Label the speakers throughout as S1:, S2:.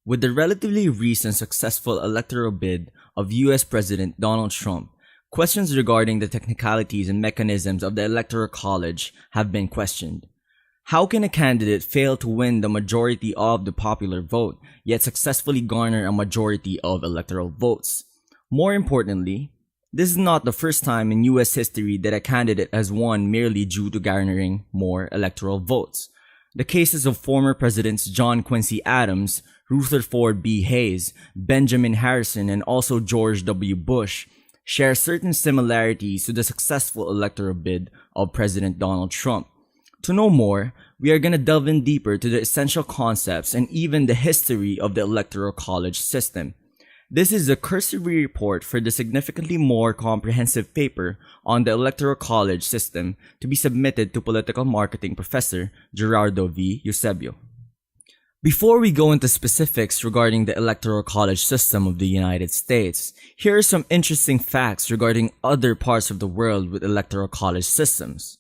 S1: With the relatively recent successful electoral bid of US President Donald Trump, questions regarding the technicalities and mechanisms of the Electoral College have been questioned. How can a candidate fail to win the majority of the popular vote, yet successfully garner a majority of electoral votes? More importantly, this is not the first time in US history that a candidate has won merely due to garnering more electoral votes. The cases of former Presidents John Quincy Adams, Rutherford B. Hayes, Benjamin Harrison, and also George W. Bush share certain similarities to the successful electoral bid of President Donald Trump. To know more, we are going to delve in deeper to the essential concepts and even the history of the Electoral College system. This is a cursory report for the significantly more comprehensive paper on the Electoral College system to be submitted to Political Marketing Professor Gerardo v. Euesebio. Before we go into specifics regarding the Electoral College system of the United States, here are some interesting facts regarding other parts of the world with Electoral College systems.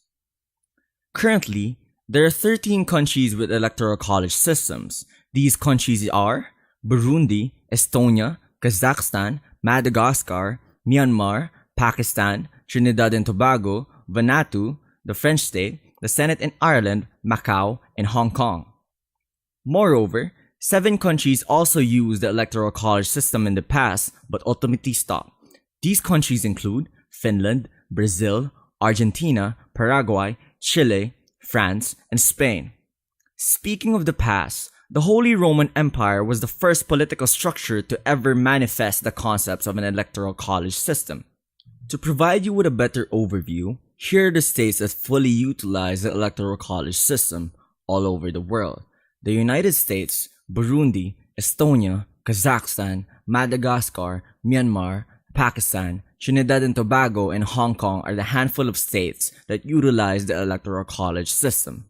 S1: Currently, there are 13 countries with Electoral College systems. These countries are Burundi, Estonia, Kazakhstan, Madagascar, Myanmar, Pakistan, Trinidad and Tobago, Vanuatu, the French state, the Senate in Ireland, Macau, and Hong Kong. Moreover, 7 countries also used the Electoral College system in the past but ultimately stopped. These countries include Finland, Brazil, Argentina, Paraguay, Chile, France, and Spain. Speaking of the past, the Holy Roman Empire was the first political structure to ever manifest the concepts of an electoral college system. To provide you with a better overview, here are the states that fully utilize the electoral college system all over the world. The United States, Burundi, Estonia, Kazakhstan, Madagascar, Myanmar, Pakistan, Trinidad and Tobago, and Hong Kong are the handful of states that utilize the Electoral College system.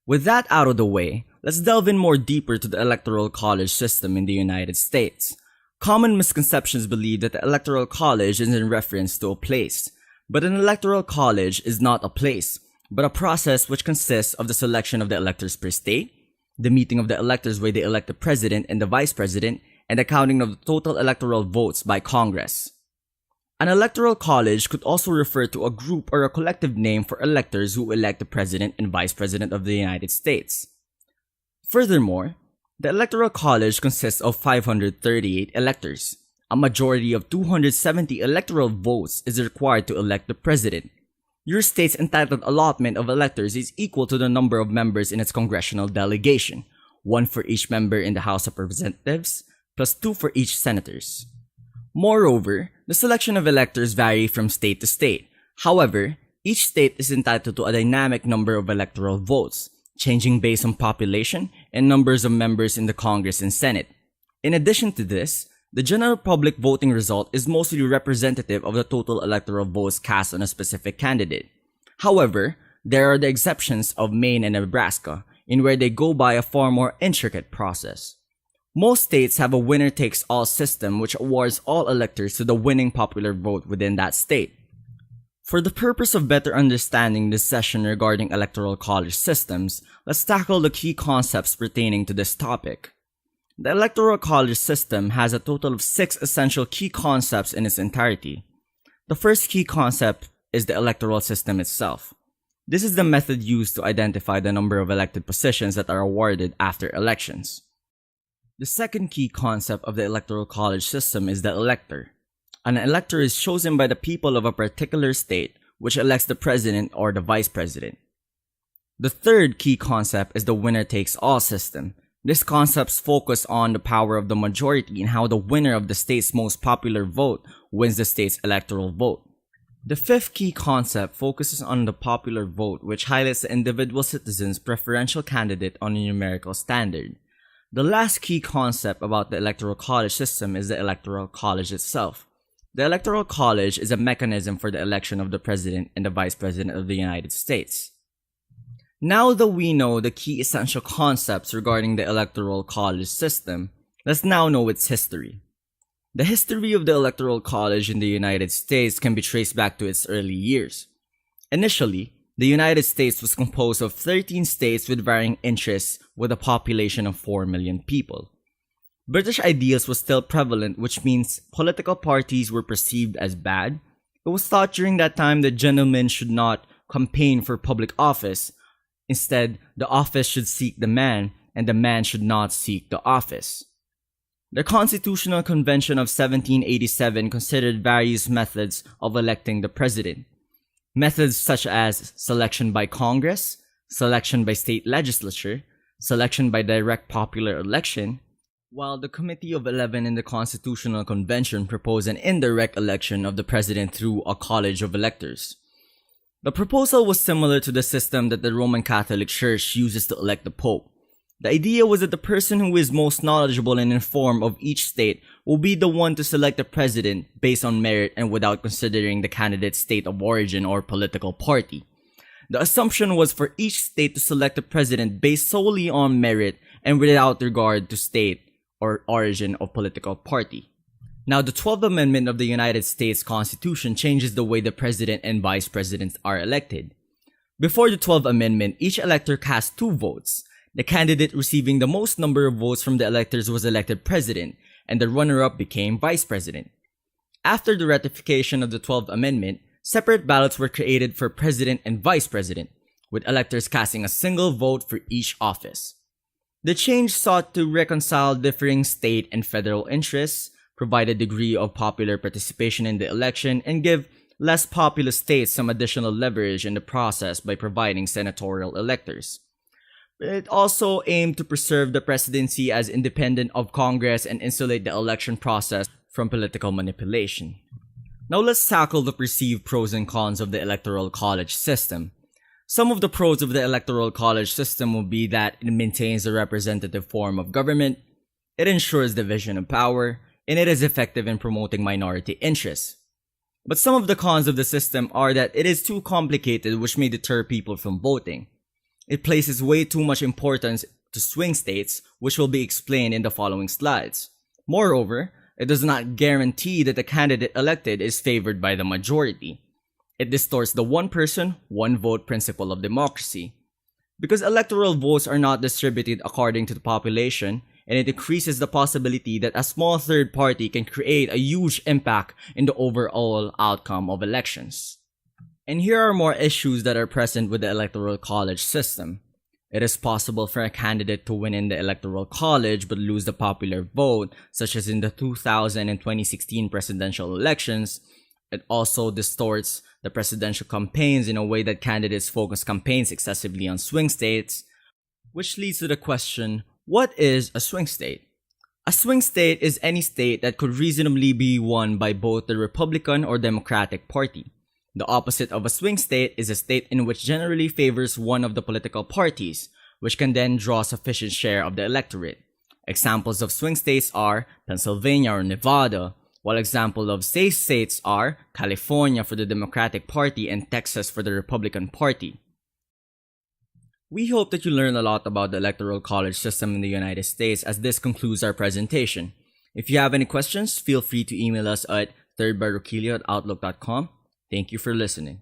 S1: With that out of the way, let's delve in more deeper to the Electoral College system in the United States. Common misconceptions believe that the Electoral College is in reference to a place, but an Electoral College is not a place, but a process which consists of the selection of the electors per state, the meeting of the electors where they elect the president and the vice president, and the counting of the total electoral votes by Congress. An electoral college could also refer to a group or a collective name for electors who elect the president and vice president of the United States. Furthermore, the electoral college consists of 538 electors. A majority of 270 electoral votes is required to elect the president. Your state's entitled allotment of electors is equal to the number of members in its congressional delegation, 1 for each member in the House of Representatives, plus 2 for each senators. Moreover, the selection of electors vary from state to state. However, each state is entitled to a dynamic number of electoral votes, changing based on population and numbers of members in the Congress and Senate. In addition to this, the general public voting result is mostly representative of the total electoral votes cast on a specific candidate. However, there are the exceptions of Maine and Nebraska, in where they go by a far more intricate process. Most states have a winner-takes-all system which awards all electors to the winning popular vote within that state. For the purpose of better understanding this session regarding electoral college systems, let's tackle the key concepts pertaining to this topic. The electoral college system has a total of 6 essential key concepts in its entirety. The first key concept is the electoral system itself. This is the method used to identify the number of elected positions that are awarded after elections. The second key concept of the Electoral College system is the elector. An elector is chosen by the people of a particular state, which elects the president or the vice president. The third key concept is the winner-takes-all system. This concept focuses on the power of the majority and how the winner of the state's most popular vote wins the state's electoral vote. The fifth key concept focuses on the popular vote, which highlights the individual citizen's preferential candidate on a numerical standard. The last key concept about the Electoral College system is the Electoral College itself. The Electoral College is a mechanism for the election of the President and the Vice President of the United States. Now that we know the key essential concepts regarding the Electoral College system, let's now know its history. The history of the Electoral College in the United States can be traced back to its early years. Initially, the United States was composed of 13 states with varying interests with a population of 4 million people. British ideals was still prevalent, which means political parties were perceived as bad. It was thought during that time that gentlemen should not campaign for public office. Instead, the office should seek the man, and the man should not seek the office. The Constitutional Convention of 1787 considered various methods of electing the president. Methods such as selection by Congress, selection by state legislature, selection by direct popular election, while the Committee of 11 in the Constitutional Convention proposed an indirect election of the president through a college of electors. The proposal was similar to the system that the Roman Catholic Church uses to elect the Pope. The idea was that the person who is most knowledgeable and informed of each state will be the one to select the president based on merit and without considering the candidate's state of origin or political party. The assumption was for each state to select a president based solely on merit and without regard to state or origin of political party. Now, the 12th Amendment of the United States Constitution changes the way the president and vice presidents are elected. Before the 12th Amendment, each elector cast 2 votes. The candidate receiving the most number of votes from the electors was elected president, and the runner-up became vice president. After the ratification of the 12th Amendment, separate ballots were created for president and vice president, with electors casting a single vote for each office. The change sought to reconcile differing state and federal interests, provide a degree of popular participation in the election, and give less populous states some additional leverage in the process by providing senatorial electors. It also aimed to preserve the presidency as independent of Congress and insulate the election process from political manipulation. Now let's tackle the perceived pros and cons of the Electoral College system. Some of the pros of the Electoral College system will be that it maintains a representative form of government, it ensures division of power, and it is effective in promoting minority interests. But some of the cons of the system are that it is too complicated, which may deter people from voting. It places way too much importance to swing states, which will be explained in the following slides. Moreover, it does not guarantee that the candidate elected is favored by the majority. It distorts the one person, one vote principle of democracy. Because electoral votes are not distributed according to the population, and it increases the possibility that a small third party can create a huge impact in the overall outcome of elections. And here are more issues that are present with the Electoral College system. It is possible for a candidate to win in the Electoral College but lose the popular vote, such as in the 2000 and 2016 presidential elections. It also distorts the presidential campaigns in a way that candidates focus campaigns excessively on swing states, which leads to the question, what is a swing state? A swing state is any state that could reasonably be won by both the Republican or Democratic Party. The opposite of a swing state is a state in which generally favors one of the political parties, which can then draw a sufficient share of the electorate. Examples of swing states are Pennsylvania or Nevada, while examples of safe states are California for the Democratic Party and Texas for the Republican Party. We hope that you learned a lot about the Electoral College system in the United States, as this concludes our presentation. If you have any questions, feel free to email us at thirdbarroquillo@outlook.com. Thank you for listening.